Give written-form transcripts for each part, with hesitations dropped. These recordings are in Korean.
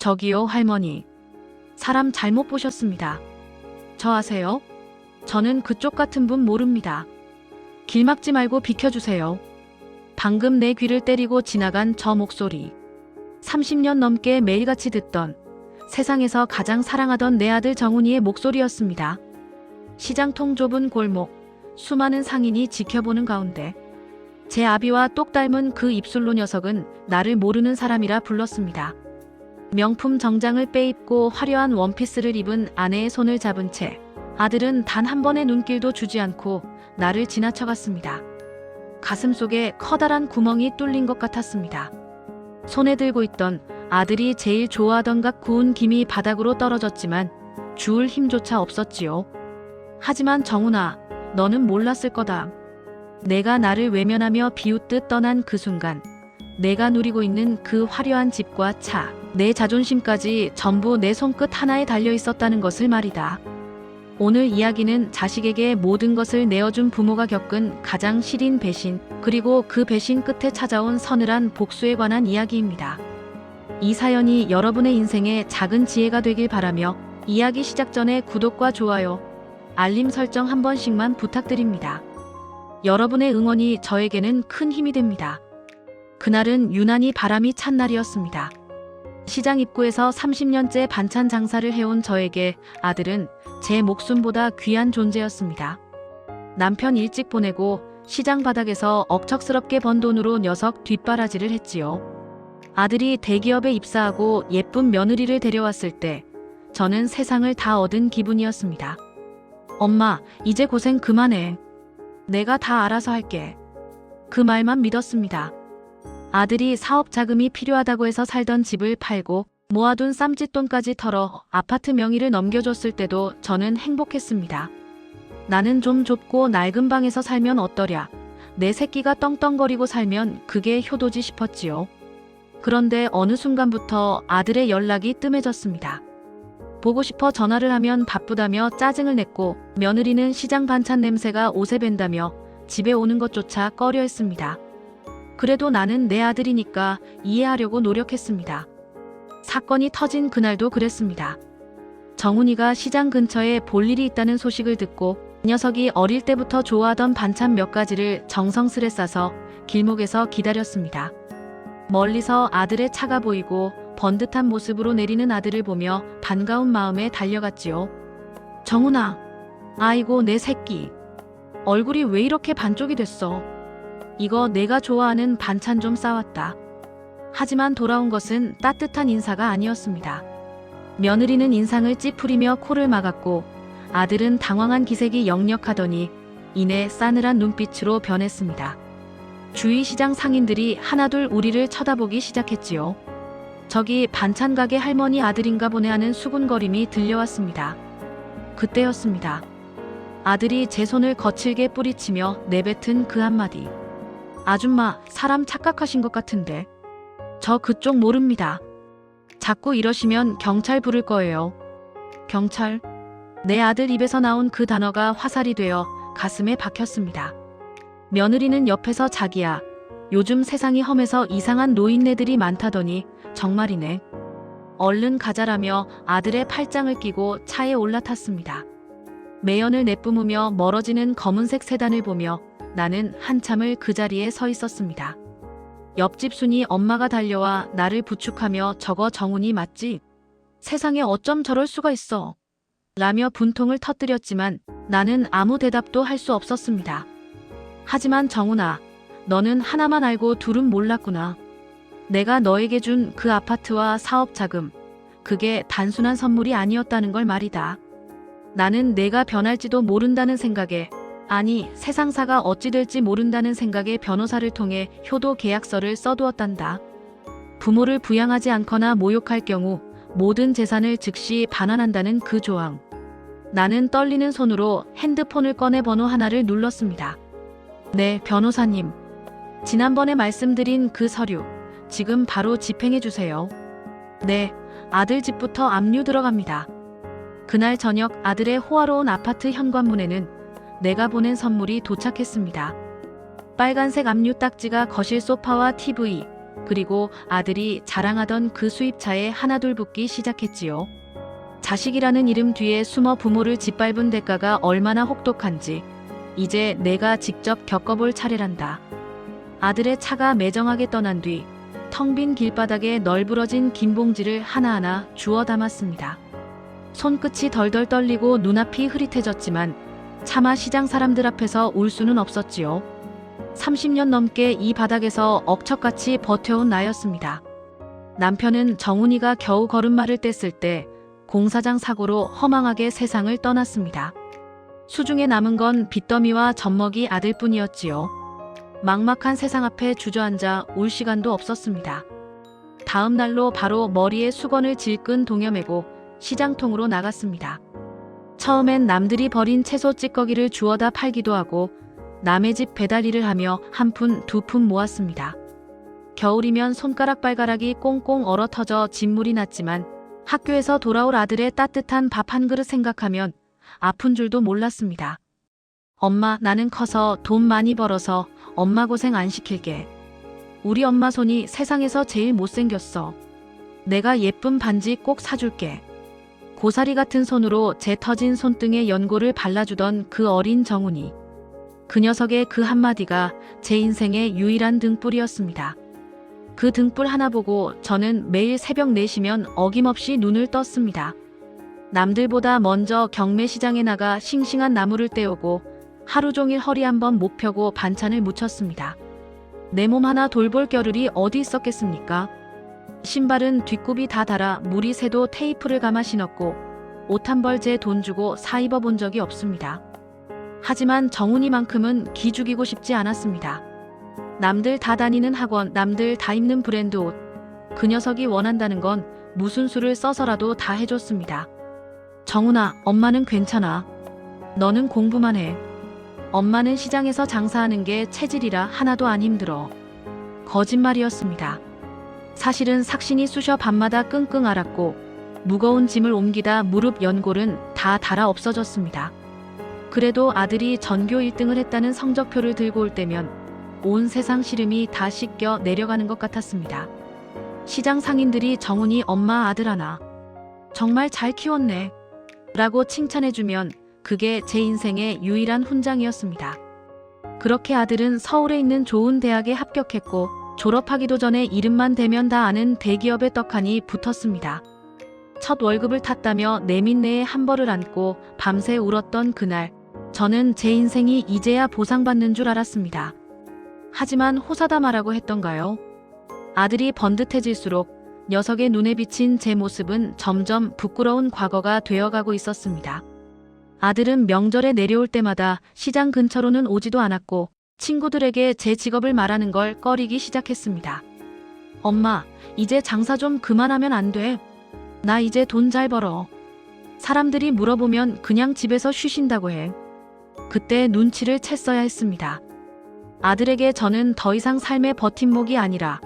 저기요, 할머니. 사람 잘못 보셨습니다. 저 아세요? 저는 그쪽 같은 분 모릅니다. 길 막지 말고 비켜주세요. 방금 내 귀를 때리고 지나간 저 목소리. 30년 넘게 매일같이 듣던, 세상에서 가장 사랑하던 내 아들 정훈이의 목소리였습니다. 시장통 좁은 골목, 수많은 상인이 지켜보는 가운데 제 아비와 똑 닮은 그 입술로 녀석은 나를 모르는 사람이라 불렀습니다. 명품 정장을 빼입고 화려한 원피스를 입은 아내의 손을 잡은 채 아들은 단 한 번의 눈길도 주지 않고 나를 지나쳐갔습니다. 가슴속에 커다란 구멍이 뚫린 것 같았습니다. 손에 들고 있던 아들이 제일 좋아하던 각 구운 김이 바닥으로 떨어졌지만 주울 힘조차 없었지요. 하지만 정훈아, 너는 몰랐을 거다. 내가 나를 외면하며 비웃듯 떠난 그 순간, 내가 누리고 있는 그 화려한 집과 차, 내 자존심까지 전부 내 손끝 하나에 달려 있었다는 것을 말이다. 오늘 이야기는 자식에게 모든 것을 내어준 부모가 겪은 가장 시린 배신, 그리고 그 배신 끝에 찾아온 서늘한 복수에 관한 이야기입니다. 이 사연이 여러분의 인생에 작은 지혜가 되길 바라며 이야기 시작 전에 구독과 좋아요, 알림 설정 한 번씩만 부탁드립니다. 여러분의 응원이 저에게는 큰 힘이 됩니다. 그날은 유난히 바람이 찬 날이었습니다. 시장 입구에서 30년째 반찬 장사를 해온 저에게 아들은 제 목숨보다 귀한 존재였습니다. 남편 일찍 보내고 시장 바닥에서 억척스럽게 번 돈으로 녀석 뒷바라지를 했지요. 아들이 대기업에 입사하고 예쁜 며느리를 데려왔을 때 저는 세상을 다 얻은 기분이었습니다. 엄마, 이제 고생 그만해. 내가 다 알아서 할게. 그 말만 믿었습니다. 아들이 사업 자금이 필요하다고 해서 살던 집을 팔고 모아둔 쌈짓돈까지 털어 아파트 명의를 넘겨줬을 때도 저는 행복했습니다. 나는 좀 좁고 낡은 방에서 살면 어떠랴. 내 새끼가 떵떵거리고 살면 그게 효도지 싶었지요. 그런데 어느 순간부터 아들의 연락이 뜸해졌습니다. 보고 싶어 전화를 하면 바쁘다며 짜증을 냈고 며느리는 시장 반찬 냄새가 옷에 밴다며 집에 오는 것조차 꺼려했습니다. 그래도 나는 내 아들이니까 이해하려고 노력했습니다. 사건이 터진 그날도 그랬습니다. 정훈이가 시장 근처에 볼 일이 있다는 소식을 듣고 녀석이 어릴 때부터 좋아하던 반찬 몇 가지를 정성스레 싸서 길목에서 기다렸습니다. 멀리서 아들의 차가 보이고 번듯한 모습으로 내리는 아들을 보며 반가운 마음에 달려갔지요. 정훈아, 아이고 내 새끼. 얼굴이 왜 이렇게 반쪽이 됐어? 이거 내가 좋아하는 반찬 좀 싸왔다. 하지만 돌아온 것은 따뜻한 인사가 아니었습니다. 며느리는 인상을 찌푸리며 코를 막았고 아들은 당황한 기색이 역력하더니 이내 싸늘한 눈빛으로 변했습니다. 주위 시장 상인들이 하나둘 우리를 쳐다보기 시작했지요. 저기 반찬 가게 할머니 아들인가 보네 하는 수군거림이 들려왔습니다. 그때였습니다. 아들이 제 손을 거칠게 뿌리치며 내뱉은 그 한마디. 아줌마, 사람 착각하신 것 같은데. 저 그쪽 모릅니다. 자꾸 이러시면 경찰 부를 거예요. 경찰? 내 아들 입에서 나온 그 단어가 화살이 되어 가슴에 박혔습니다. 며느리는 옆에서 자기야, 요즘 세상이 험해서 이상한 노인네들이 많다더니 정말이네. 얼른 가자라며 아들의 팔짱을 끼고 차에 올라탔습니다. 매연을 내뿜으며 멀어지는 검은색 세단을 보며 나는 한참을 그 자리에 서 있었습니다. 옆집 순이 엄마가 달려와 나를 부축하며 저거 정훈이 맞지? 세상에 어쩜 저럴 수가 있어? 라며 분통을 터뜨렸지만 나는 아무 대답도 할 수 없었습니다. 하지만 정훈아, 너는 하나만 알고 둘은 몰랐구나. 내가 너에게 준 그 아파트와 사업 자금, 그게 단순한 선물이 아니었다는 걸 말이다. 나는 내가 변할지도 모른다는 생각에, 아니 세상사가 어찌 될지 모른다는 생각에 변호사를 통해 효도 계약서를 써두었단다. 부모를 부양하지 않거나 모욕할 경우 모든 재산을 즉시 반환한다는 그 조항. 나는 떨리는 손으로 핸드폰을 꺼내 번호 하나를 눌렀습니다. 네, 변호사님. 지난번에 말씀드린 그 서류, 지금 바로 집행해주세요. 네, 아들 집부터 압류 들어갑니다. 그날 저녁 아들의 호화로운 아파트 현관문에는 내가 보낸 선물이 도착했습니다. 빨간색 압류 딱지가 거실 소파와 TV, 그리고 아들이 자랑하던 그 수입차에 하나둘 붙기 시작했지요. 자식이라는 이름 뒤에 숨어 부모를 짓밟은 대가가 얼마나 혹독한지 이제 내가 직접 겪어볼 차례란다. 아들의 차가 매정하게 떠난 뒤 텅 빈 길바닥에 널브러진 긴 봉지를 하나하나 주워 담았습니다. 손끝이 덜덜 떨리고 눈앞이 흐릿해졌지만 차마 시장 사람들 앞에서 울 수는 없었지요. 30년 넘게 이 바닥에서 억척같이 버텨온 나였습니다. 남편은 정훈이가 겨우 걸음마를 뗐을 때 공사장 사고로 허망하게 세상을 떠났습니다. 수중에 남은 건 빚더미와 젖먹이 아들뿐이었지요. 막막한 세상 앞에 주저앉아 울 시간도 없었습니다. 다음 날로 바로 머리에 수건을 질끈 동여매고 시장통으로 나갔습니다. 처음엔 남들이 버린 채소 찌꺼기를 주워다 팔기도 하고 남의 집 배달 일을 하며 한 푼, 두 푼 모았습니다. 겨울이면 손가락 발가락이 꽁꽁 얼어터져 진물이 났지만 학교에서 돌아올 아들의 따뜻한 밥 한 그릇 생각하면 아픈 줄도 몰랐습니다. 엄마, 나는 커서 돈 많이 벌어서 엄마 고생 안 시킬게. 우리 엄마 손이 세상에서 제일 못생겼어. 내가 예쁜 반지 꼭 사줄게. 고사리 같은 손으로 제 터진 손등에 연고를 발라주던 그 어린 정훈이. 그 녀석의 그 한마디가 제 인생의 유일한 등불이었습니다. 그 등불 하나 보고 저는 매일 새벽 4시면 어김없이 눈을 떴습니다. 남들보다 먼저 경매시장에 나가 싱싱한 나무를 떼오고 하루 종일 허리 한번 못 펴고 반찬을 무쳤습니다. 내 몸 하나 돌볼 겨를이 어디 있었겠습니까? 신발은 뒷굽이 다 닳아 물이 새도 테이프를 감아 신었고 옷 한 벌 제 돈 주고 사 입어본 적이 없습니다. 하지만 정훈이만큼은 기죽이고 싶지 않았습니다. 남들 다 다니는 학원, 남들 다 입는 브랜드 옷. 그 녀석이 원한다는 건 무슨 수를 써서라도 다 해줬습니다. 정훈아, 엄마는 괜찮아. 너는 공부만 해. 엄마는 시장에서 장사하는 게 체질이라 하나도 안 힘들어. 거짓말이었습니다. 사실은 삭신이 쑤셔 밤마다 끙끙 앓았고 무거운 짐을 옮기다 무릎 연골은 다 닳아 없어졌습니다. 그래도 아들이 전교 1등을 했다는 성적표를 들고 올 때면 온 세상 시름이 다 씻겨 내려가는 것 같았습니다. 시장 상인들이 정훈이 엄마 아들 하나 정말 잘 키웠네 라고 칭찬해주면 그게 제 인생의 유일한 훈장이었습니다. 그렇게 아들은 서울에 있는 좋은 대학에 합격했고 졸업하기도 전에 이름만 대면 다 아는 대기업의 떡하니 붙었습니다. 첫 월급을 탔다며 내민내에 한 벌을 안고 밤새 울었던 그날, 저는 제 인생이 이제야 보상받는 줄 알았습니다. 하지만 호사다마라고 했던가요? 아들이 번듯해질수록 녀석의 눈에 비친 제 모습은 점점 부끄러운 과거가 되어가고 있었습니다. 아들은 명절에 내려올 때마다 시장 근처로는 오지도 않았고 친구들에게 제 직업을 말하는 걸 꺼리기 시작했습니다. 엄마, 이제 장사 좀 그만하면 안 돼? 나 이제 돈 잘 벌어. 사람들이 물어보면 그냥 집에서 쉬신다고 해. 그때 눈치를 챘어야 했습니다. 아들에게 저는 더 이상 삶의 버팀목이 아니라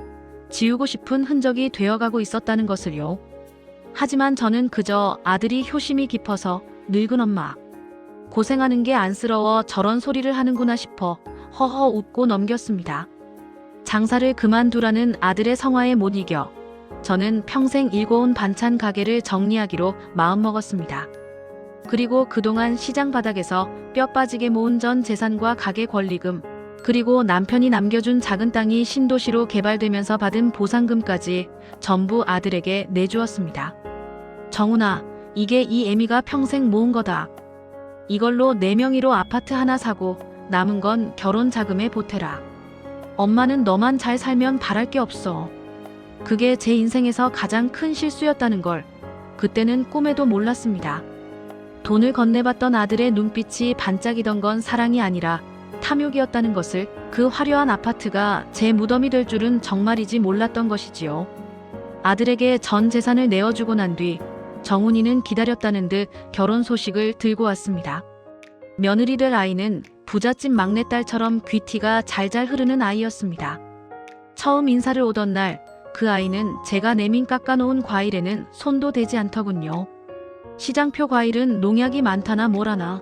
지우고 싶은 흔적이 되어가고 있었다는 것을요. 하지만 저는 그저 아들이 효심이 깊어서 늙은 엄마, 고생하는 게 안쓰러워 저런 소리를 하는구나 싶어 허허 웃고 넘겼습니다. 장사를 그만두라는 아들의 성화에 못 이겨 저는 평생 일궈온 반찬 가게를 정리하기로 마음먹었습니다. 그리고 그동안 시장 바닥에서 뼈 빠지게 모은 전 재산과 가게 권리금, 그리고 남편이 남겨준 작은 땅이 신도시로 개발되면서 받은 보상금까지 전부 아들에게 내주었습니다. 정훈아, 이게 이 애미가 평생 모은 거다. 이걸로 내 명의로 아파트 하나 사고 남은 건 결혼 자금에 보태라. 엄마는 너만 잘 살면 바랄 게 없어. 그게 제 인생에서 가장 큰 실수였다는 걸 그때는 꿈에도 몰랐습니다. 돈을 건네받던 아들의 눈빛이 반짝이던 건 사랑이 아니라 탐욕이었다는 것을, 그 화려한 아파트가 제 무덤이 될 줄은 정말이지 몰랐던 것이지요. 아들에게 전 재산을 내어주고 난 뒤 정훈이는 기다렸다는 듯 결혼 소식을 들고 왔습니다. 며느리 될 아이는 부잣집 막내딸처럼 귀티가 잘잘 흐르는 아이였습니다. 처음 인사를 오던 날 그 아이는 제가 내민 깎아놓은 과일에는 손도 대지 않더군요. 시장표 과일은 농약이 많다나 뭐라나.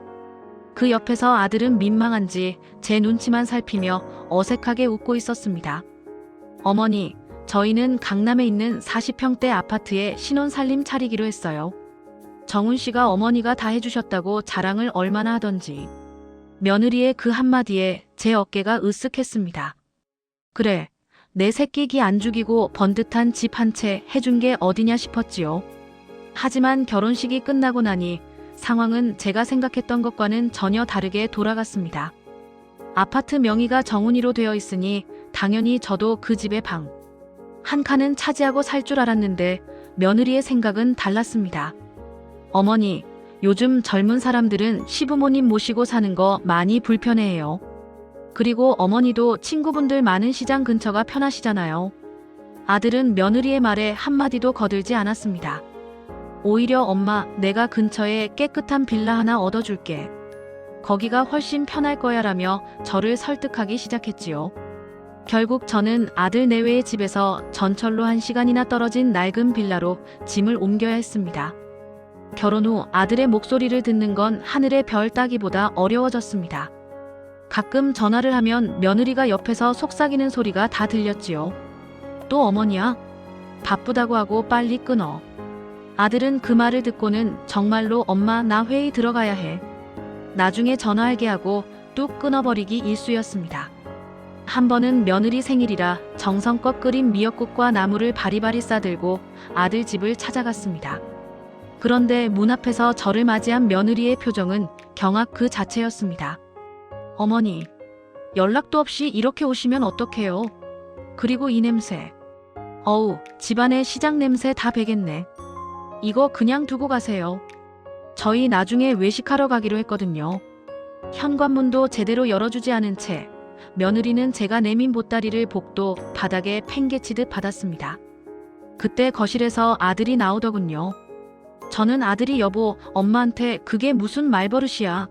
그 옆에서 아들은 민망한지 제 눈치만 살피며 어색하게 웃고 있었습니다. 어머니, 저희는 강남에 있는 40평대 아파트에 신혼살림 차리기로 했어요. 정훈 씨가 어머니가 다 해주셨다고 자랑을 얼마나 하던지. 며느리의 그 한마디에 제 어깨가 으쓱했습니다. 그래, 내 새끼 기 안 죽이고 번듯한 집 한 채 해준 게 어디냐 싶었지요. 하지만 결혼식이 끝나고 나니 상황은 제가 생각했던 것과는 전혀 다르게 돌아갔습니다. 아파트 명의가 정훈이로 되어 있으니 당연히 저도 그 집의 방 한 칸은 차지하고 살 줄 알았는데 며느리의 생각은 달랐습니다. 어머니, 요즘 젊은 사람들은 시부모님 모시고 사는 거 많이 불편해해요. 그리고 어머니도 친구분들 많은 시장 근처가 편하시잖아요. 아들은 며느리의 말에 한마디도 거들지 않았습니다. 오히려 엄마, 내가 근처에 깨끗한 빌라 하나 얻어줄게. 거기가 훨씬 편할 거야 라며 저를 설득하기 시작했지요. 결국 저는 아들 내외의 집에서 전철로 1시간이나 떨어진 낡은 빌라로 짐을 옮겨야 했습니다. 결혼 후 아들의 목소리를 듣는 건 하늘의 별 따기보다 어려워졌습니다. 가끔 전화를 하면 며느리가 옆에서 속삭이는 소리가 다 들렸지요. 또 어머니야? 바쁘다고 하고 빨리 끊어. 아들은 그 말을 듣고는 정말로 엄마 나 회의 들어가야 해. 나중에 전화할게 하고 뚝 끊어버리기 일쑤였습니다. 한 번은 며느리 생일이라 정성껏 끓인 미역국과 나물을 바리바리 싸들고 아들 집을 찾아갔습니다. 그런데 문 앞에서 저를 맞이한 며느리의 표정은 경악 그 자체였습니다. 어머니, 연락도 없이 이렇게 오시면 어떡해요? 그리고 이 냄새. 어우, 집안에 시장 냄새 다 배겠네. 이거 그냥 두고 가세요. 저희 나중에 외식하러 가기로 했거든요. 현관문도 제대로 열어주지 않은 채 며느리는 제가 내민 보따리를 복도 바닥에 팽개치듯 받았습니다. 그때 거실에서 아들이 나오더군요. 저는 아들이 여보, 엄마한테 그게 무슨 말버릇이야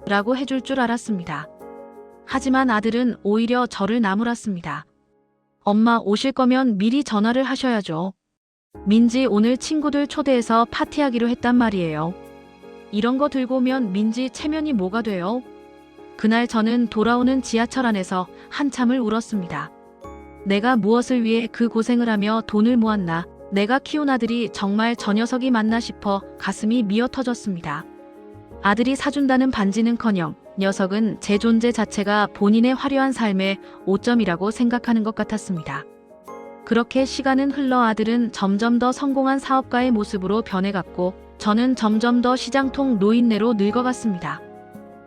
라고 해줄 줄 알았습니다. 하지만 아들은 오히려 저를 나무랐습니다. 엄마 오실 거면 미리 전화를 하셔야죠. 민지 오늘 친구들 초대해서 파티하기로 했단 말이에요. 이런 거 들고 오면 민지 체면이 뭐가 돼요? 그날 저는 돌아오는 지하철 안에서 한참을 울었습니다. 내가 무엇을 위해 그 고생을 하며 돈을 모았나, 내가 키운 아들이 정말 저 녀석이 맞나 싶어 가슴이 미어 터졌습니다. 아들이 사준다는 반지는커녕 녀석은 제 존재 자체가 본인의 화려한 삶의 오점이라고 생각하는 것 같았습니다. 그렇게 시간은 흘러 아들은 점점 더 성공한 사업가의 모습으로 변해갔고 저는 점점 더 시장통 노인네로 늙어갔습니다.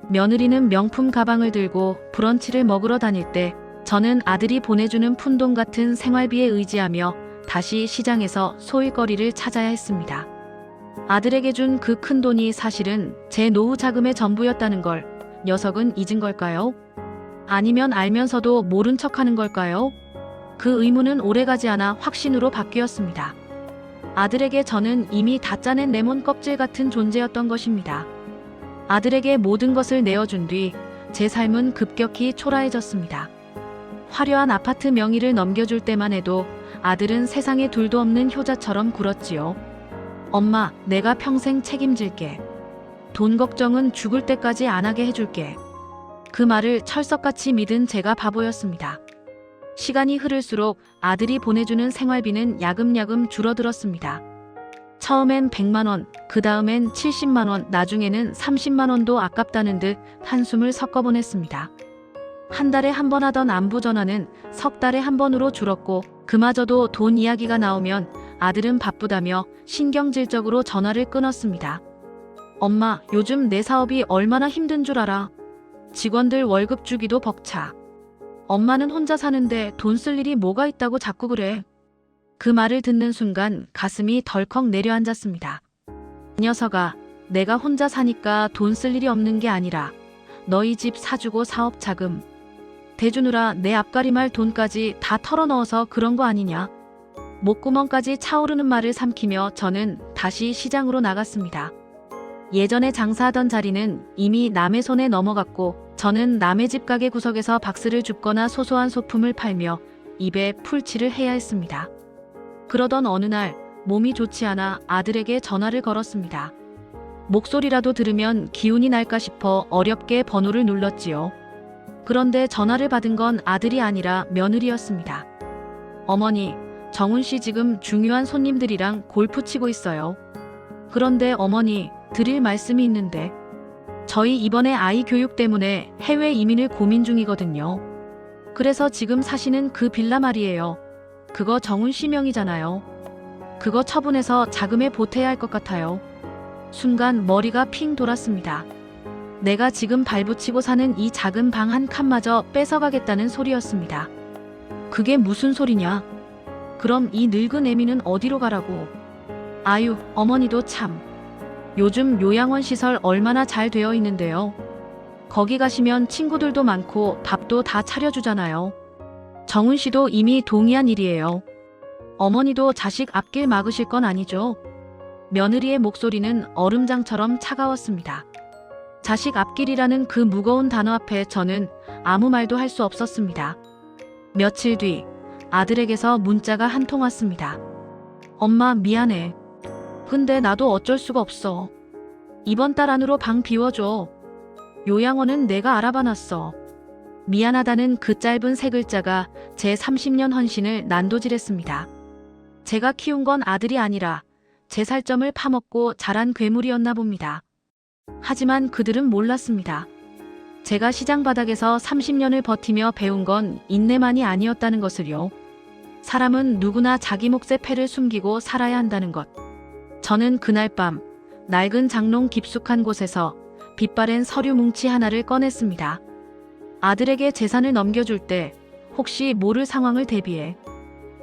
며느리는 명품 가방을 들고 브런치를 먹으러 다닐 때 저는 아들이 보내주는 푼돈 같은 생활비에 의지하며 다시 시장에서 소일거리를 찾아야 했습니다. 아들에게 준 그 큰 돈이 사실은 제 노후 자금의 전부였다는 걸 녀석은 잊은 걸까요? 아니면 알면서도 모른 척하는 걸까요? 그 의문은 오래가지 않아 확신으로 바뀌었습니다. 아들에게 저는 이미 다 짜낸 레몬 껍질 같은 존재였던 것입니다. 아들에게 모든 것을 내어준 뒤 제 삶은 급격히 초라해졌습니다. 화려한 아파트 명의를 넘겨줄 때만 해도 아들은 세상에 둘도 없는 효자처럼 굴었지요. 엄마, 내가 평생 책임질게. 돈 걱정은 죽을 때까지 안 하게 해줄게. 그 말을 철석같이 믿은 제가 바보였습니다. 시간이 흐를수록 아들이 보내주는 생활비는 야금야금 줄어들었습니다. 처음엔 100만 원, 그 다음엔 70만 원, 나중에는 30만 원도 아깝다는 듯 한숨을 섞어 보냈습니다. 한 달에 한 번 하던 안부 전화는 석 달에 한 번으로 줄었고 그마저도 돈 이야기가 나오면 아들은 바쁘다며 신경질적으로 전화를 끊었습니다. 엄마, 요즘 내 사업이 얼마나 힘든 줄 알아? 직원들 월급 주기도 벅차. 엄마는 혼자 사는데 돈 쓸 일이 뭐가 있다고 자꾸 그래. 그 말을 듣는 순간 가슴이 덜컥 내려앉았습니다. 녀석아, 내가 혼자 사니까 돈 쓸 일이 없는 게 아니라 너희 집 사주고 사업 자금 대주느라 내 앞가림할 돈까지 다 털어넣어서 그런 거 아니냐. 목구멍까지 차오르는 말을 삼키며 저는 다시 시장으로 나갔습니다. 예전에 장사하던 자리는 이미 남의 손에 넘어갔고 저는 남의 집 가게 구석에서 박스를 줍거나 소소한 소품을 팔며 입에 풀칠을 해야 했습니다. 그러던 어느 날 몸이 좋지 않아 아들에게 전화를 걸었습니다. 목소리라도 들으면 기운이 날까 싶어 어렵게 번호를 눌렀지요. 그런데 전화를 받은 건 아들이 아니라 며느리였습니다. 어머니, 정훈 씨 지금 중요한 손님들이랑 골프 치고 있어요. 그런데 어머니, 드릴 말씀이 있는데 저희 이번에 아이 교육 때문에 해외 이민을 고민 중이거든요. 그래서 지금 사시는 그 빌라 말이에요. 그거 정훈 씨 명이잖아요. 그거 처분해서 자금에 보태야 할 것 같아요. 순간 머리가 핑 돌았습니다. 내가 지금 발붙이고 사는 이 작은 방 한 칸마저 뺏어가겠다는 소리였습니다. 그게 무슨 소리냐? 그럼 이 늙은 애미는 어디로 가라고? 아유, 어머니도 참. 요즘 요양원 시설 얼마나 잘 되어 있는데요. 거기 가시면 친구들도 많고 밥도 다 차려주잖아요. 정훈 씨도 이미 동의한 일이에요. 어머니도 자식 앞길 막으실 건 아니죠? 며느리의 목소리는 얼음장처럼 차가웠습니다. 자식 앞길이라는 그 무거운 단어 앞에 저는 아무 말도 할 수 없었습니다. 며칠 뒤 아들에게서 문자가 한 통 왔습니다. 엄마 미안해. 근데 나도 어쩔 수가 없어. 이번 달 안으로 방 비워줘. 요양원은 내가 알아봐놨어. 미안하다는 그 짧은 세 글자가 제 30년 헌신을 난도질했습니다. 제가 키운 건 아들이 아니라 제 살점을 파먹고 자란 괴물이었나 봅니다. 하지만 그들은 몰랐습니다. 제가 시장 바닥에서 30년을 버티며 배운 건 인내만이 아니었다는 것을요. 사람은 누구나 자기 몫의 패를 숨기고 살아야 한다는 것. 저는 그날 밤 낡은 장롱 깊숙한 곳에서 빛바랜 서류 뭉치 하나를 꺼냈습니다. 아들에게 재산을 넘겨줄 때 혹시 모를 상황을 대비해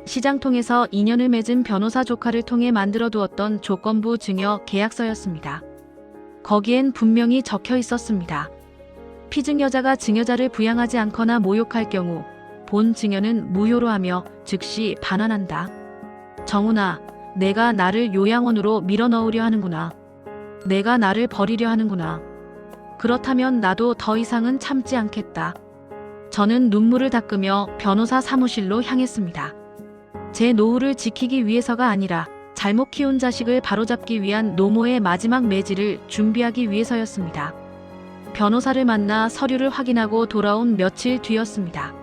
시장통에서 인연을 맺은 변호사 조카를 통해 만들어 두었던 조건부 증여 계약서였습니다. 거기엔 분명히 적혀 있었습니다. 피증여자가 증여자를 부양하지 않거나 모욕할 경우 본 증여는 무효로 하며 즉시 반환한다. 정훈아, 내가 나를 요양원으로 밀어넣으려 하는구나. 내가 나를 버리려 하는구나. 그렇다면 나도 더 이상은 참지 않겠다. 저는 눈물을 닦으며 변호사 사무실로 향했습니다. 제 노후를 지키기 위해서가 아니라 잘못 키운 자식을 바로잡기 위한 노모의 마지막 매질을 준비하기 위해서였습니다. 변호사를 만나 서류를 확인하고 돌아온 며칠 뒤였습니다.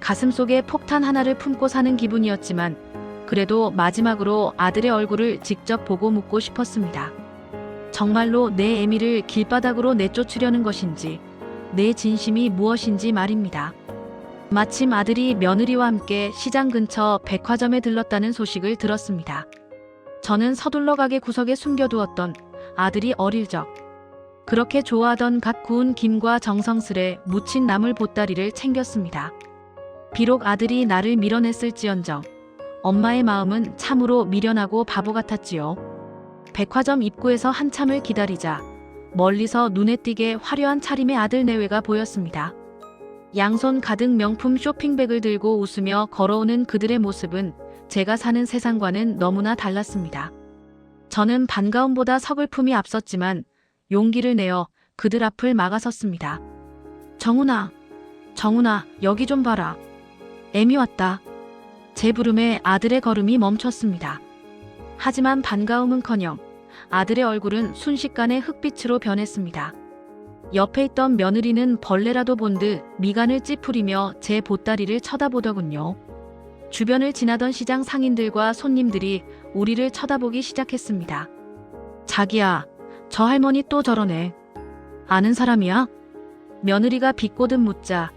가슴속에 폭탄 하나를 품고 사는 기분이었지만 그래도 마지막으로 아들의 얼굴을 직접 보고 묻고 싶었습니다. 정말로 내 애미를 길바닥으로 내쫓으려는 것인지 내 진심이 무엇인지 말입니다. 마침 아들이 며느리와 함께 시장 근처 백화점에 들렀다는 소식을 들었습니다. 저는 서둘러 가게 구석에 숨겨두었던 아들이 어릴 적 그렇게 좋아하던 갓 구운 김과 정성스레 무친 나물 보따리를 챙겼습니다. 비록 아들이 나를 밀어냈을지언정 엄마의 마음은 참으로 미련하고 바보 같았지요. 백화점 입구에서 한참을 기다리자 멀리서 눈에 띄게 화려한 차림의 아들 내외가 보였습니다. 양손 가득 명품 쇼핑백을 들고 웃으며 걸어오는 그들의 모습은 제가 사는 세상과는 너무나 달랐습니다. 저는 반가움보다 서글픔이 앞섰지만 용기를 내어 그들 앞을 막아섰습니다. 정훈아, 정훈아, 여기 좀 봐라. 애미 왔다. 제 부름에 아들의 걸음이 멈췄습니다. 하지만 반가움은커녕 아들의 얼굴은 순식간에 흑빛으로 변했습니다. 옆에 있던 며느리는 벌레라도 본 듯 미간을 찌푸리며 제 보따리를 쳐다보더군요. 주변을 지나던 시장 상인들과 손님들이 우리를 쳐다보기 시작했습니다. 자기야, 저 할머니 또 저러네. 아는 사람이야? 며느리가 비꼬듯 묻자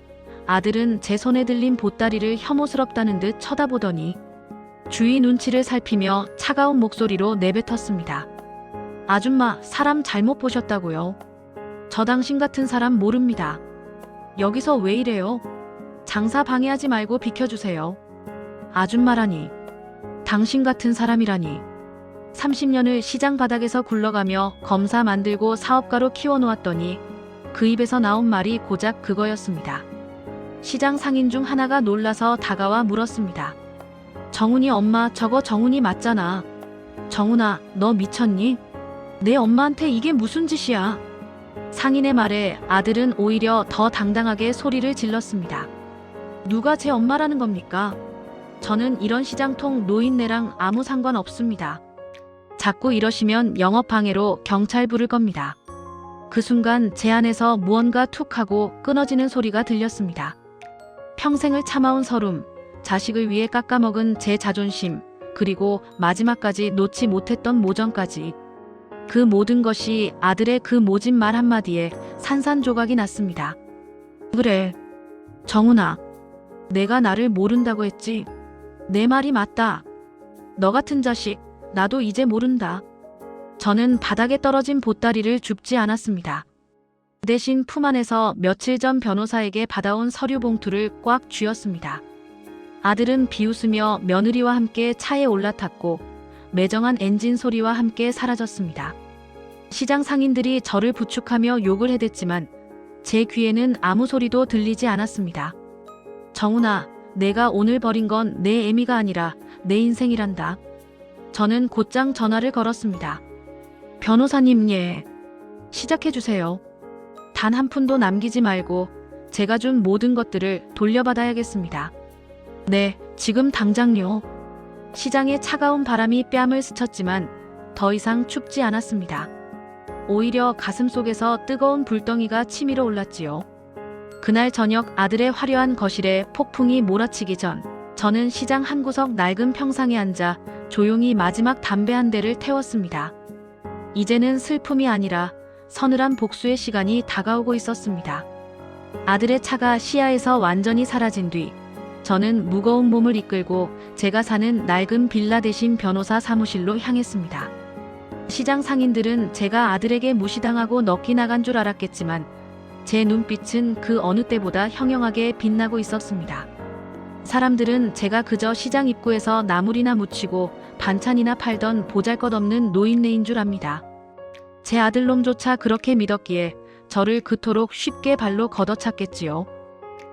아들은 제 손에 들린 보따리를 혐오스럽다는 듯 쳐다보더니 주위 눈치를 살피며 차가운 목소리로 내뱉었습니다. 아줌마, 사람 잘못 보셨다고요. 저 당신 같은 사람 모릅니다. 여기서 왜 이래요? 장사 방해하지 말고 비켜주세요. 아줌마라니. 당신 같은 사람이라니. 30년을 시장 바닥에서 굴러가며 검사 만들고 사업가로 키워놓았더니 그 입에서 나온 말이 고작 그거였습니다. 시장 상인 중 하나가 놀라서 다가와 물었습니다. 정훈이 엄마, 저거 정훈이 맞잖아. 정훈아, 너 미쳤니? 내 엄마한테 이게 무슨 짓이야? 상인의 말에 아들은 오히려 더 당당하게 소리를 질렀습니다. 누가 제 엄마라는 겁니까? 저는 이런 시장통 노인네랑 아무 상관 없습니다. 자꾸 이러시면 영업방해로 경찰 부를 겁니다. 그 순간 제 안에서 무언가 툭 하고 끊어지는 소리가 들렸습니다. 평생을 참아온 서름, 자식을 위해 깎아먹은 제 자존심, 그리고 마지막까지 놓지 못했던 모전까지. 그 모든 것이 아들의 그 모진 말 한마디에 산산조각이 났습니다. 그래, 정훈아. 내가 나를 모른다고 했지. 내 말이 맞다. 너 같은 자식, 나도 이제 모른다. 저는 바닥에 떨어진 보따리를 줍지 않았습니다. 대신 품 안에서 며칠 전 변호사에게 받아온 서류 봉투를 꽉 쥐었습니다. 아들은 비웃으며 며느리와 함께 차에 올라탔고 매정한 엔진 소리와 함께 사라졌습니다. 시장 상인들이 저를 부축하며 욕을 해댔지만 제 귀에는 아무 소리도 들리지 않았습니다. 정훈아, 내가 오늘 벌인 건 내 애미가 아니라 내 인생이란다. 저는 곧장 전화를 걸었습니다. 변호사님, 예. 시작해주세요. 단 한 푼도 남기지 말고 제가 준 모든 것들을 돌려받아야겠습니다. 네, 지금 당장요. 시장의 차가운 바람이 뺨을 스쳤지만 더 이상 춥지 않았습니다. 오히려 가슴속에서 뜨거운 불덩이가 치밀어 올랐지요. 그날 저녁 아들의 화려한 거실에 폭풍이 몰아치기 전 저는 시장 한 구석 낡은 평상에 앉아 조용히 마지막 담배 한 대를 태웠습니다. 이제는 슬픔이 아니라 서늘한 복수의 시간이 다가오고 있었습니다. 아들의 차가 시야에서 완전히 사라진 뒤 저는 무거운 몸을 이끌고 제가 사는 낡은 빌라 대신 변호사 사무실로 향했습니다. 시장 상인들은 제가 아들에게 무시당하고 넋이 나간 줄 알았겠지만 제 눈빛은 그 어느 때보다 형형하게 빛나고 있었습니다. 사람들은 제가 그저 시장 입구에서 나물이나 무치고 반찬이나 팔던 보잘것없는 노인네인 줄 압니다. 제 아들놈조차 그렇게 믿었기에 저를 그토록 쉽게 발로 걷어찼겠지요.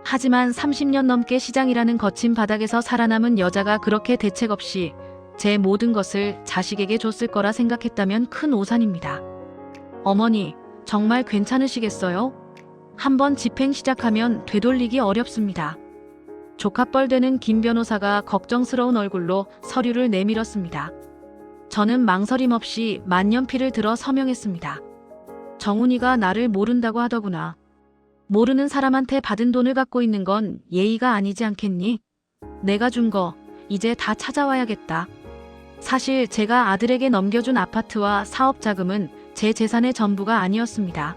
하지만 30년 넘게 시장이라는 거친 바닥에서 살아남은 여자가 그렇게 대책 없이 제 모든 것을 자식에게 줬을 거라 생각했다면 큰 오산입니다. 어머니, 정말 괜찮으시겠어요? 한번 집행 시작하면 되돌리기 어렵습니다. 조카뻘 되는 김 변호사가 걱정스러운 얼굴로 서류를 내밀었습니다. 저는 망설임 없이 만년필을 들어 서명했습니다. 정훈이가 나를 모른다고 하더구나. 모르는 사람한테 받은 돈을 갖고 있는 건 예의가 아니지 않겠니? 내가 준 거 이제 다 찾아와야겠다. 사실 제가 아들에게 넘겨준 아파트와 사업 자금은 제 재산의 전부가 아니었습니다.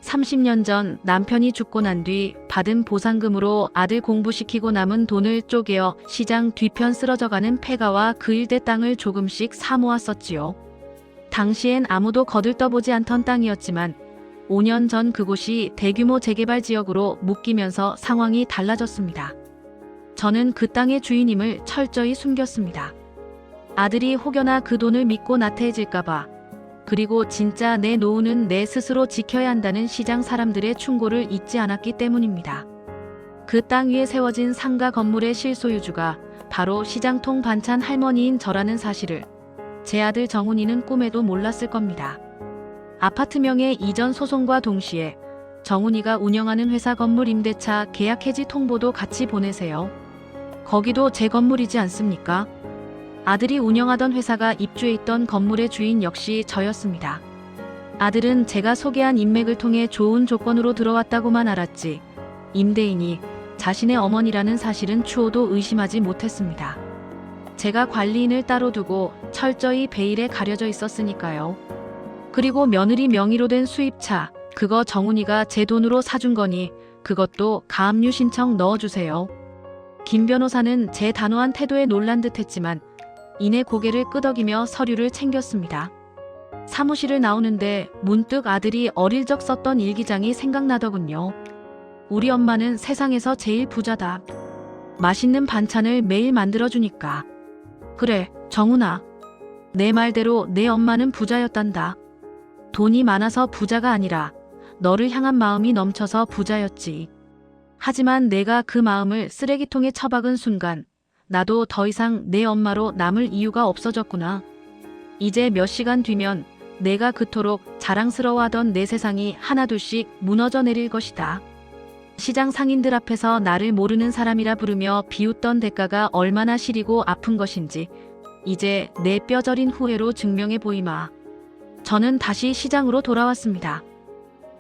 30년 전 남편이 죽고 난 뒤 받은 보상금으로 아들 공부시키고 남은 돈을 쪼개어 시장 뒤편 쓰러져가는 폐가와 그 일대 땅을 조금씩 사모았었지요. 당시엔 아무도 거들떠보지 않던 땅이었지만 5년 전 그곳이 대규모 재개발 지역으로 묶이면서 상황이 달라졌습니다. 저는 그 땅의 주인임을 철저히 숨겼습니다. 아들이 혹여나 그 돈을 믿고 나태해질까봐, 그리고 진짜 내 노후는 내 스스로 지켜야 한다는 시장 사람들의 충고를 잊지 않았기 때문입니다. 그 땅 위에 세워진 상가 건물의 실소유주가 바로 시장통 반찬 할머니인 저라는 사실을 제 아들 정훈이는 꿈에도 몰랐을 겁니다. 아파트명의 이전 소송과 동시에 정훈이가 운영하는 회사 건물 임대차 계약 해지 통보도 같이 보내세요. 거기도 제 건물이지 않습니까? 아들이 운영하던 회사가 입주해 있던 건물의 주인 역시 저였습니다. 아들은 제가 소개한 인맥을 통해 좋은 조건으로 들어왔다고만 알았지 임대인이 자신의 어머니라는 사실은 추호도 의심하지 못했습니다. 제가 관리인을 따로 두고 철저히 베일에 가려져 있었으니까요. 그리고 며느리 명의로 된 수입차, 그거 정훈이가 제 돈으로 사준 거니 그것도 가압류 신청 넣어주세요. 김 변호사는 제 단호한 태도에 놀란 듯했지만 이내 고개를 끄덕이며 서류를 챙겼습니다. 사무실을 나오는데 문득 아들이 어릴 적 썼던 일기장이 생각나더군요. 우리 엄마는 세상에서 제일 부자다. 맛있는 반찬을 매일 만들어주니까. 그래, 정훈아. 내 말대로 내 엄마는 부자였단다. 돈이 많아서 부자가 아니라 너를 향한 마음이 넘쳐서 부자였지. 하지만 내가 그 마음을 쓰레기통에 처박은 순간 나도 더 이상 내 엄마로 남을 이유가 없어졌구나. 이제 몇 시간 뒤면 내가 그토록 자랑스러워하던 내 세상이 하나둘씩 무너져 내릴 것이다. 시장 상인들 앞에서 나를 모르는 사람이라 부르며 비웃던 대가가 얼마나 시리고 아픈 것인지 이제 내 뼈저린 후회로 증명해 보이마. 저는 다시 시장으로 돌아왔습니다.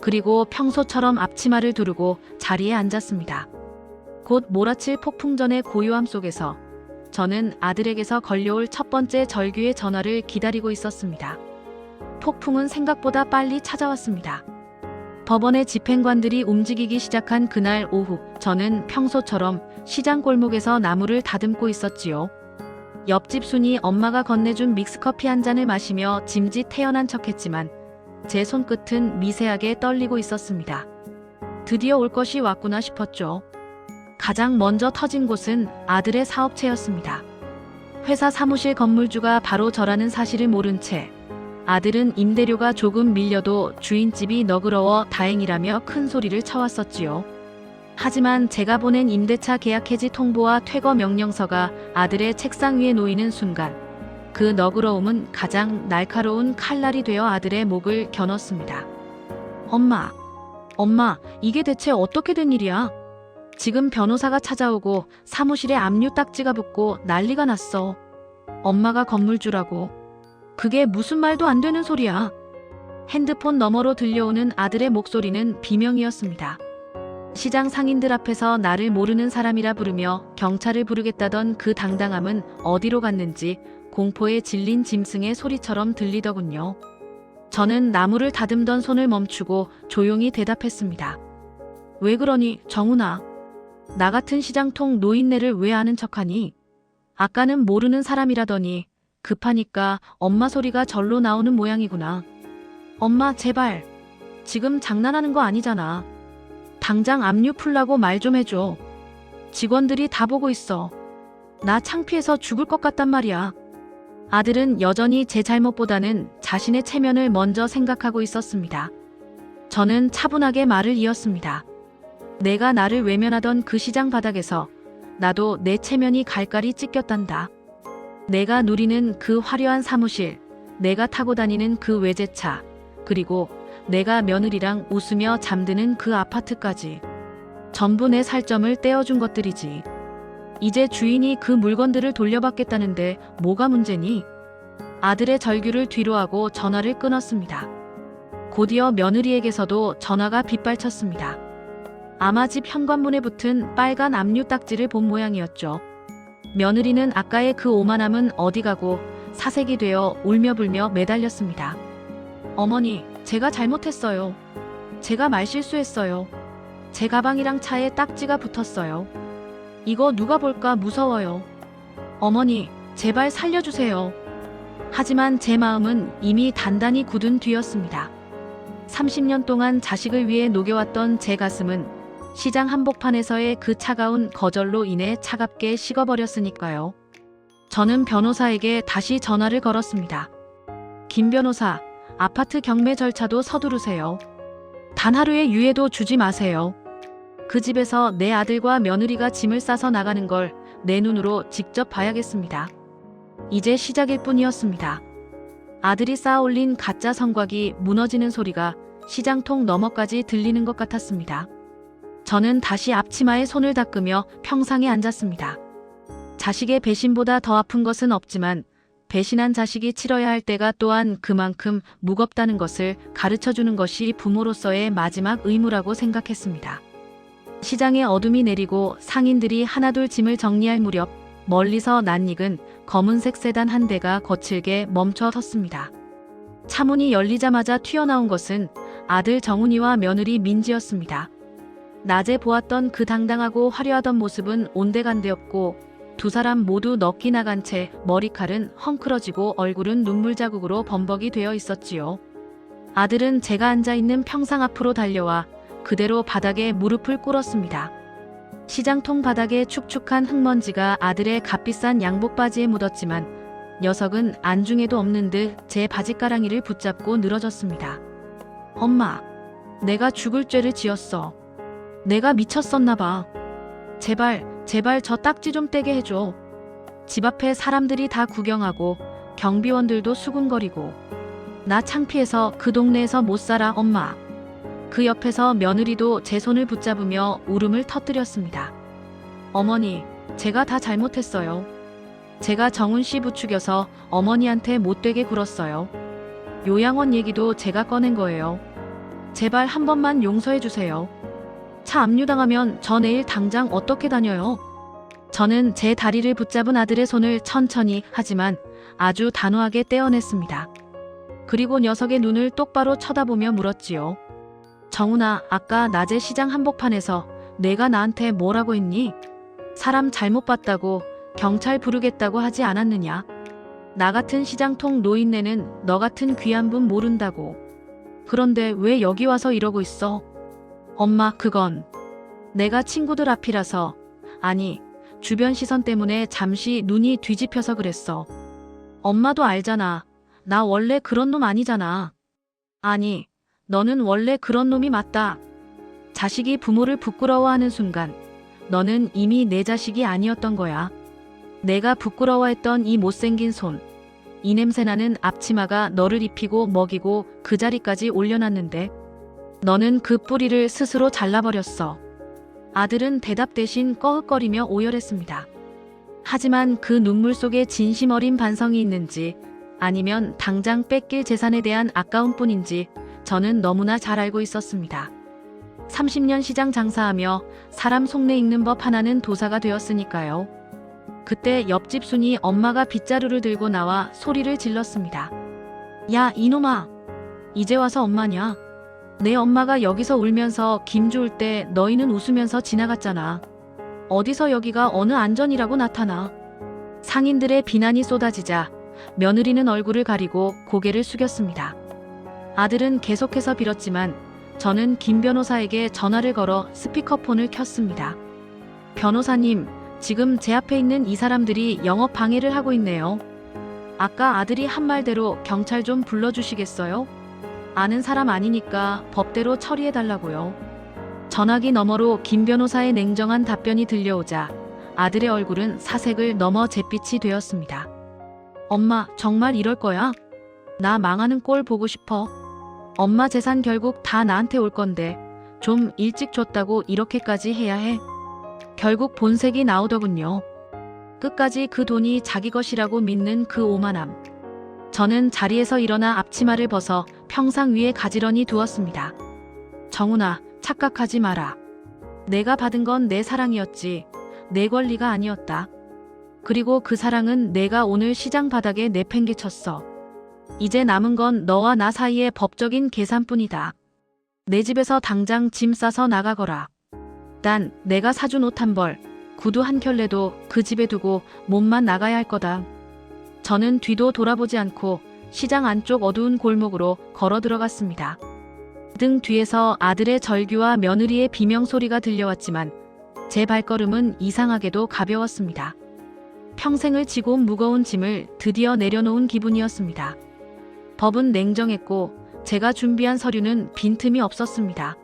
그리고 평소처럼 앞치마를 두르고 자리에 앉았습니다. 곧 몰아칠 폭풍전의 고요함 속에서 저는 아들에게서 걸려올 첫 번째 절규의 전화를 기다리고 있었습니다. 폭풍은 생각보다 빨리 찾아왔습니다. 법원의 집행관들이 움직이기 시작한 그날 오후, 저는 평소처럼 시장 골목에서 나무를 다듬고 있었지요. 옆집 순이 엄마가 건네준 믹스커피 한 잔을 마시며 짐짓 태연한 척했지만 제 손끝은 미세하게 떨리고 있었습니다. 드디어 올 것이 왔구나 싶었죠. 가장 먼저 터진 곳은 아들의 사업체였습니다. 회사 사무실 건물주가 바로 저라는 사실을 모른 채 아들은 임대료가 조금 밀려도 주인집이 너그러워 다행이라며 큰 소리를 쳐왔었지요. 하지만 제가 보낸 임대차 계약 해지 통보와 퇴거 명령서가 아들의 책상 위에 놓이는 순간 그 너그러움은 가장 날카로운 칼날이 되어 아들의 목을 겨눴습니다. 엄마, 이게 대체 어떻게 된 일이야? 지금 변호사가 찾아오고 사무실에 압류 딱지가 붙고 난리가 났어. 엄마가 건물주라고. 그게 무슨 말도 안 되는 소리야. 핸드폰 너머로 들려오는 아들의 목소리는 비명이었습니다. 시장 상인들 앞에서 나를 모르는 사람이라 부르며 경찰을 부르겠다던 그 당당함은 어디로 갔는지 공포에 질린 짐승의 소리처럼 들리더군요. 저는 나무를 다듬던 손을 멈추고 조용히 대답했습니다. 왜 그러니, 정훈아? 나 같은 시장통 노인네를 왜 아는 척하니? 아까는 모르는 사람이라더니 급하니까 엄마 소리가 절로 나오는 모양이구나. 엄마, 제발. 지금 장난하는 거 아니잖아. 당장 압류 풀라고 말 좀 해줘. 직원들이 다 보고 있어. 나 창피해서 죽을 것 같단 말이야. 아들은 여전히 제 잘못보다는 자신의 체면을 먼저 생각하고 있었습니다. 저는 차분하게 말을 이었습니다. 내가 나를 외면하던 그 시장 바닥에서 나도 내 체면이 갈갈이 찢겼단다. 내가 누리는 그 화려한 사무실, 내가 타고 다니는 그 외제차, 그리고 내가 며느리랑 웃으며 잠드는 그 아파트까지. 전부 내 살점을 떼어준 것들이지. 이제 주인이 그 물건들을 돌려받겠다는데 뭐가 문제니? 아들의 절규를 뒤로하고 전화를 끊었습니다. 곧이어 며느리에게서도 전화가 빗발쳤습니다. 아마 집 현관문에 붙은 빨간 압류 딱지를 본 모양이었죠. 며느리는 아까의 그 오만함은 어디 가고 사색이 되어 울며불며 매달렸습니다. 어머니, 제가 잘못했어요. 제가 말실수했어요. 제 가방이랑 차에 딱지가 붙었어요. 이거 누가 볼까 무서워요. 어머니, 제발 살려주세요. 하지만 제 마음은 이미 단단히 굳은 뒤였습니다. 30년 동안 자식을 위해 녹여왔던 제 가슴은 시장 한복판에서의 그 차가운 거절로 인해 차갑게 식어버렸으니까요. 저는 변호사에게 다시 전화를 걸었습니다. 김 변호사, 아파트 경매 절차도 서두르세요. 단 하루의 유예도 주지 마세요. 그 집에서 내 아들과 며느리가 짐을 싸서 나가는 걸 내 눈으로 직접 봐야겠습니다. 이제 시작일 뿐이었습니다. 아들이 쌓아올린 가짜 성곽이 무너지는 소리가 시장통 너머까지 들리는 것 같았습니다. 저는 다시 앞치마에 손을 닦으며 평상에 앉았습니다. 자식의 배신보다 더 아픈 것은 없지만 배신한 자식이 치러야 할 때가 또한 그만큼 무겁다는 것을 가르쳐주는 것이 부모로서의 마지막 의무라고 생각했습니다. 시장에 어둠이 내리고 상인들이 하나둘 짐을 정리할 무렵 멀리서 낯익은 검은색 세단 한 대가 거칠게 멈춰 섰습니다. 차문이 열리자마자 튀어나온 것은 아들 정훈이와 며느리 민지였습니다. 낮에 보았던 그 당당하고 화려하던 모습은 온데간데없고 두 사람 모두 넋이 나간 채 머리칼은 헝클어지고 얼굴은 눈물 자국으로 범벅이 되어 있었지요. 아들은 제가 앉아있는 평상 앞으로 달려와 그대로 바닥에 무릎을 꿇었습니다. 시장통 바닥에 축축한 흙먼지가 아들의 값비싼 양복 바지에 묻었지만 녀석은 안중에도 없는 듯 제 바지가랑이를 붙잡고 늘어졌습니다. 엄마, 내가 죽을 죄를 지었어. 내가 미쳤었나 봐. 제발 저 딱지 좀 떼게 해줘. 집 앞에 사람들이 다 구경하고 경비원들도 수군거리고 나 창피해서 그 동네에서 못 살아, 엄마. 그 옆에서 며느리도 제 손을 붙잡으며 울음을 터뜨렸습니다. 어머니, 제가 다 잘못했어요. 제가 정훈 씨 부추겨서 어머니한테 못되게 굴었어요. 요양원 얘기도 제가 꺼낸 거예요. 제발 한 번만 용서해 주세요. 차 압류당하면 저 내일 당장 어떻게 다녀요? 저는 제 다리를 붙잡은 아들의 손을 천천히 하지만 아주 단호하게 떼어냈습니다. 그리고 녀석의 눈을 똑바로 쳐다보며 물었지요. 정훈아, 아까 낮에 시장 한복판에서 내가 나한테 뭐라고 했니? 사람 잘못 봤다고 경찰 부르겠다고 하지 않았느냐? 나 같은 시장통 노인네는 너 같은 귀한 분 모른다고. 그런데 왜 여기 와서 이러고 있어? 엄마, 그건 내가 친구들 앞이라서, 아니, 주변 시선 때문에 잠시 눈이 뒤집혀서 그랬어. 엄마도 알잖아. 나 원래 그런 놈 아니잖아. 아니, 너는 원래 그런 놈이 맞다. 자식이 부모를 부끄러워하는 순간 너는 이미 내 자식이 아니었던 거야. 내가 부끄러워했던 이 못생긴 손, 이 냄새나는 앞치마가 너를 입히고 먹이고 그 자리까지 올려놨는데 너는 그 뿌리를 스스로 잘라버렸어. 아들은 대답 대신 꺼흑거리며 오열했습니다. 하지만 그 눈물 속에 진심 어린 반성이 있는지 아니면 당장 뺏길 재산에 대한 아까움 뿐인지 저는 너무나 잘 알고 있었습니다. 30년 시장 장사하며 사람 속내 읽는 법 하나는 도사가 되었으니까요. 그때 옆집 순이 엄마가 빗자루를 들고 나와 소리를 질렀습니다. 야, 이놈아! 이제 와서 엄마냐? 내 엄마가 여기서 울면서 김 주울 때 너희는 웃으면서 지나갔잖아. 어디서 여기가 어느 안전이라고 나타나. 상인들의 비난이 쏟아지자 며느리는 얼굴을 가리고 고개를 숙였습니다. 아들은 계속해서 빌었지만 저는 김 변호사에게 전화를 걸어 스피커폰을 켰습니다. 변호사님, 지금 제 앞에 있는 이 사람들이 영업 방해를 하고 있네요. 아까 아들이 한 말대로 경찰 좀 불러주시겠어요? 아는 사람 아니니까 법대로 처리해달라고요. 전화기 너머로 김 변호사의 냉정한 답변이 들려오자 아들의 얼굴은 사색을 넘어 잿빛이 되었습니다. 엄마, 정말 이럴 거야? 나 망하는 꼴 보고 싶어. 엄마 재산 결국 다 나한테 올 건데 좀 일찍 줬다고 이렇게까지 해야 해? 결국 본색이 나오더군요. 끝까지 그 돈이 자기 것이라고 믿는 그 오만함. 저는 자리에서 일어나 앞치마를 벗어 평상 위에 가지런히 두었습니다. 정훈아, 착각하지 마라. 내가 받은 건 내 사랑이었지 내 권리가 아니었다. 그리고 그 사랑은 내가 오늘 시장 바닥에 내팽개쳤어. 이제 남은 건 너와 나 사이의 법적인 계산뿐이다. 내 집에서 당장 짐 싸서 나가거라. 난 내가 사준 옷 한 벌, 구두 한 켤레도 그 집에 두고 몸만 나가야 할 거다. 저는 뒤도 돌아보지 않고 시장 안쪽 어두운 골목으로 걸어 들어갔습니다. 등 뒤에서 아들의 절규와 며느리의 비명소리가 들려왔지만 제 발걸음은 이상하게도 가벼웠습니다. 평생을 지고 온 무거운 짐을 드디어 내려놓은 기분이었습니다. 법은 냉정했고 제가 준비한 서류는 빈틈이 없었습니다.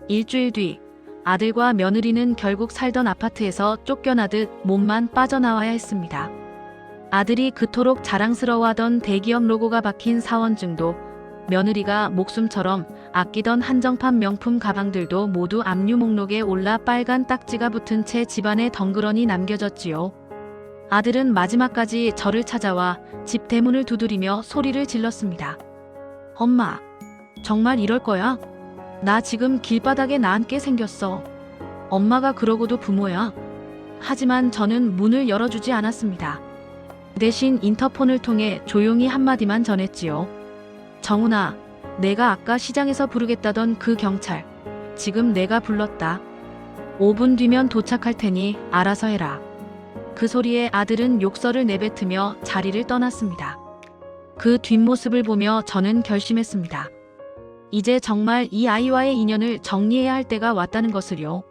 일주일 뒤 아들과 며느리는 결국 살던 아파트에서 쫓겨나듯 몸만 빠져나와야 했습니다. 아들이 그토록 자랑스러워하던 대기업 로고가 박힌 사원증도, 며느리가 목숨처럼 아끼던 한정판 명품 가방들도 모두 압류 목록에 올라 빨간 딱지가 붙은 채 집안에 덩그러니 남겨졌지요. 아들은 마지막까지 저를 찾아와 집 대문을 두드리며 소리를 질렀습니다. 엄마, 정말 이럴 거야? 나 지금 길바닥에 나앉게 생겼어. 엄마가 그러고도 부모야. 하지만 저는 문을 열어주지 않았습니다. 대신 인터폰을 통해 조용히 한마디만 전했지요. 정훈아, 내가 아까 시장에서 부르겠다던 그 경찰, 지금 내가 불렀다. 5분 뒤면 도착할 테니 알아서 해라. 그 소리에 아들은 욕설을 내뱉으며 자리를 떠났습니다. 그 뒷모습을 보며 저는 결심했습니다. 이제 정말 이 아이와의 인연을 정리해야 할 때가 왔다는 것을요.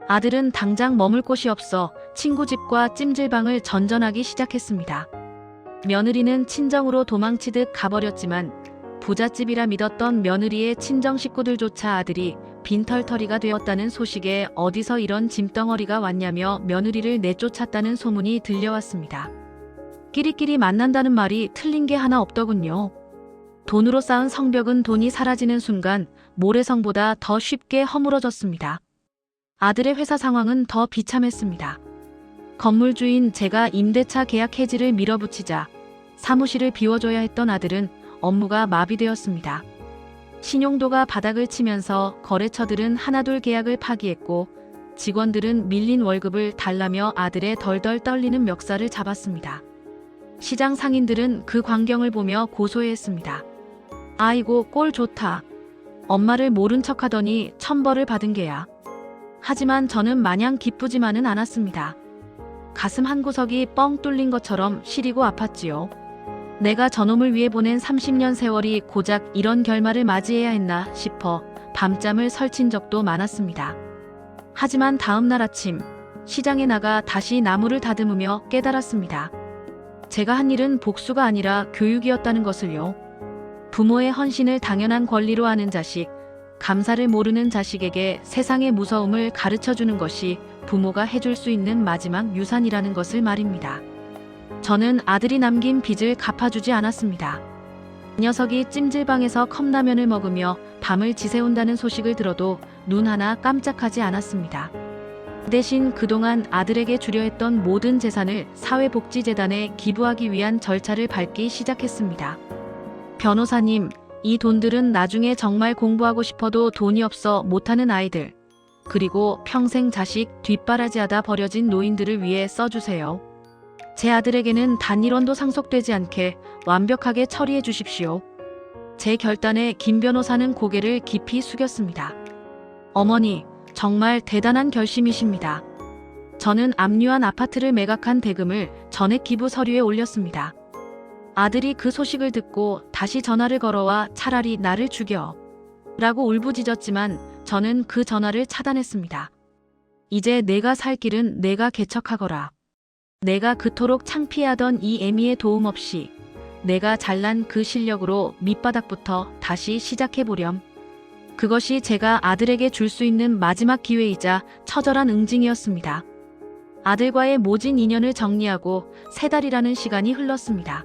아들은 당장 머물 곳이 없어 친구 집과 찜질방을 전전하기 시작했습니다. 며느리는 친정으로 도망치듯 가버렸지만 부잣집이라 믿었던 며느리의 친정 식구들조차 아들이 빈털터리가 되었다는 소식에 어디서 이런 짐덩어리가 왔냐며 며느리를 내쫓았다는 소문이 들려왔습니다. 끼리끼리 만난다는 말이 틀린 게 하나 없더군요. 돈으로 쌓은 성벽은 돈이 사라지는 순간 모래성보다 더 쉽게 허물어졌습니다. 아들의 회사 상황은 더 비참했습니다. 건물주인 제가 임대차 계약 해지를 밀어붙이자 사무실을 비워줘야 했던 아들은 업무가 마비되었습니다. 신용도가 바닥을 치면서 거래처들은 하나둘 계약을 파기했고 직원들은 밀린 월급을 달라며 아들의 덜덜 떨리는 멱살을 잡았습니다. 시장 상인들은 그 광경을 보며 고소해했습니다. 아이고 꼴 좋다. 엄마를 모른 척하더니 천벌을 받은 게야. 하지만 저는 마냥 기쁘지만은 않았습니다. 가슴 한 구석이 뻥 뚫린 것처럼 시리고 아팠지요. 내가 저놈을 위해 보낸 30년 세월이 고작 이런 결말을 맞이해야 했나 싶어 밤잠을 설친 적도 많았습니다. 하지만 다음 날 아침 시장에 나가 다시 나무를 다듬으며 깨달았습니다. 제가 한 일은 복수가 아니라 교육이었다는 것을요. 부모의 헌신을 당연한 권리로 아는 자식, 감사를 모르는 자식에게 세상의 무서움을 가르쳐주는 것이 부모가 해줄 수 있는 마지막 유산이라는 것을 말입니다. 저는 아들이 남긴 빚을 갚아주지 않았습니다. 녀석이 찜질방에서 컵라면을 먹으며 밤을 지새운다는 소식을 들어도 눈 하나 깜짝하지 않았습니다. 대신 그동안 아들에게 주려 했던 모든 재산을 사회복지재단에 기부하기 위한 절차를 밟기 시작했습니다. 변호사님, 이 돈들은 나중에 정말 공부하고 싶어도 돈이 없어 못하는 아이들, 그리고 평생 자식 뒷바라지하다 버려진 노인들을 위해 써주세요. 제 아들에게는 단 1원도 상속되지 않게 완벽하게 처리해 주십시오. 제 결단에 김 변호사는 고개를 깊이 숙였습니다. 어머니, 정말 대단한 결심이십니다. 저는 압류한 아파트를 매각한 대금을 전액 기부 서류에 올렸습니다. 아들이 그 소식을 듣고 다시 전화를 걸어와 차라리 나를 죽여 라고 울부짖었지만 저는 그 전화를 차단했습니다. 이제 내가 살 길은 내가 개척하거라. 내가 그토록 창피하던 이 애미의 도움 없이 내가 잘난 그 실력으로 밑바닥부터 다시 시작해보렴. 그것이 제가 아들에게 줄 수 있는 마지막 기회이자 처절한 응징이었습니다. 아들과의 모진 인연을 정리하고 3달이라는 시간이 흘렀습니다.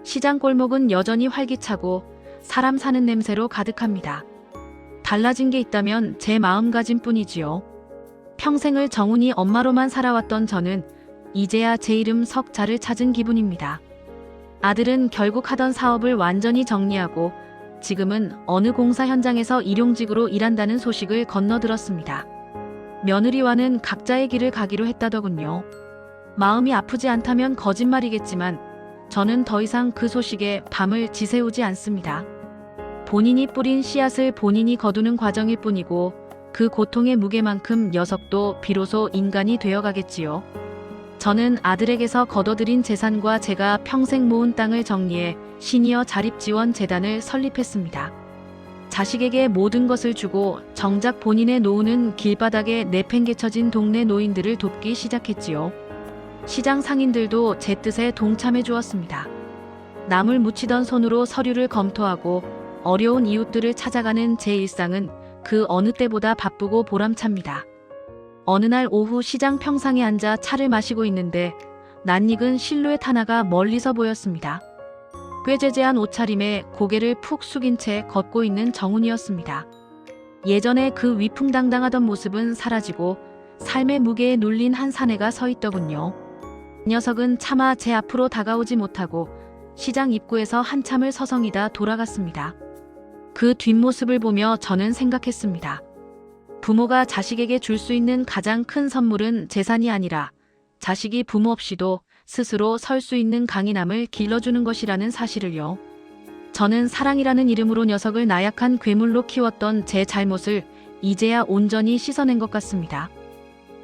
시장 골목은 여전히 활기차고 사람 사는 냄새로 가득합니다. 달라진 게 있다면 제 마음가짐 뿐이지요. 평생을 정훈이 엄마로만 살아왔던 저는 이제야 제 이름 석자를 찾은 기분입니다. 아들은 결국 하던 사업을 완전히 정리하고 지금은 어느 공사 현장에서 일용직으로 일한다는 소식을 건너들었습니다. 며느리와는 각자의 길을 가기로 했다더군요. 마음이 아프지 않다면 거짓말이겠지만 저는 더 이상 그 소식에 밤을 지새우지 않습니다. 본인이 뿌린 씨앗을 본인이 거두는 과정일 뿐이고 그 고통의 무게만큼 녀석도 비로소 인간이 되어가겠지요. 저는 아들에게서 거둬들인 재산과 제가 평생 모은 땅을 정리해 시니어 자립지원재단을 설립했습니다. 자식에게 모든 것을 주고 정작 본인의 노후는 길바닥에 내팽개쳐진 동네 노인들을 돕기 시작했지요. 시장 상인들도 제 뜻에 동참해 주었습니다. 남을 묻히던 손으로 서류를 검토하고 어려운 이웃들을 찾아가는 제 일상은 그 어느 때보다 바쁘고 보람찹니다. 어느 날 오후 시장 평상에 앉아 차를 마시고 있는데 낯익은 실루엣 하나가 멀리서 보였습니다. 꾀죄죄한 옷차림에 고개를 푹 숙인 채 걷고 있는 정훈이었습니다. 예전에 그 위풍당당하던 모습은 사라지고 삶의 무게에 눌린 한 사내가 서 있더군요. 녀석은 차마 제 앞으로 다가오지 못하고 시장 입구에서 한참을 서성이다 돌아갔습니다. 그 뒷모습을 보며 저는 생각했습니다. 부모가 자식에게 줄 수 있는 가장 큰 선물은 재산이 아니라 자식이 부모 없이도 스스로 설 수 있는 강인함을 길러주는 것이라는 사실을요. 저는 사랑이라는 이름으로 녀석을 나약한 괴물로 키웠던 제 잘못을 이제야 온전히 씻어낸 것 같습니다.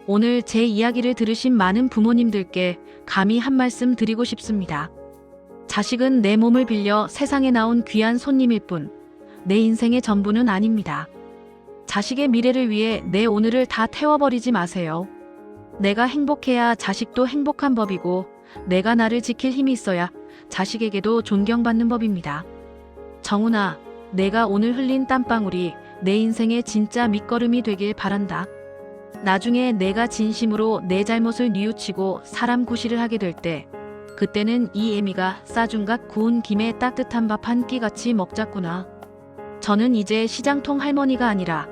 오늘 제 이야기를 들으신 많은 부모님들께 감히 한 말씀 드리고 싶습니다. 자식은 내 몸을 빌려 세상에 나온 귀한 손님일 뿐 내 인생의 전부는 아닙니다. 자식의 미래를 위해 내 오늘을 다 태워버리지 마세요. 내가 행복해야 자식도 행복한 법이고 내가 나를 지킬 힘이 있어야 자식에게도 존경받는 법입니다. 정훈아, 내가 오늘 흘린 땀방울이 내 인생의 진짜 밑거름이 되길 바란다. 나중에 내가 진심으로 내 잘못을 뉘우치고 사람 구실을 하게 될 때 그때는 이 애미가 싸준각 구운 김에 따뜻한 밥 한 끼 같이 먹자꾸나. 저는 이제 시장통 할머니가 아니라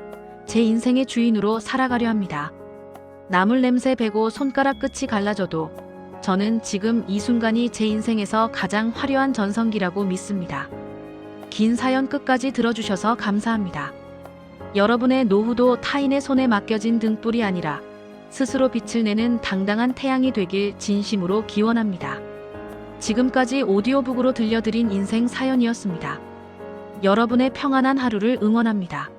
제 인생의 주인으로 살아가려 합니다. 나물 냄새 배고 손가락 끝이 갈라져도 저는 지금 이 순간이 제 인생에서 가장 화려한 전성기라고 믿습니다. 긴 사연 끝까지 들어주셔서 감사합니다. 여러분의 노후도 타인의 손에 맡겨진 등불이 아니라 스스로 빛을 내는 당당한 태양이 되길 진심으로 기원합니다. 지금까지 오디오북으로 들려드린 인생 사연이었습니다. 여러분의 평안한 하루를 응원합니다.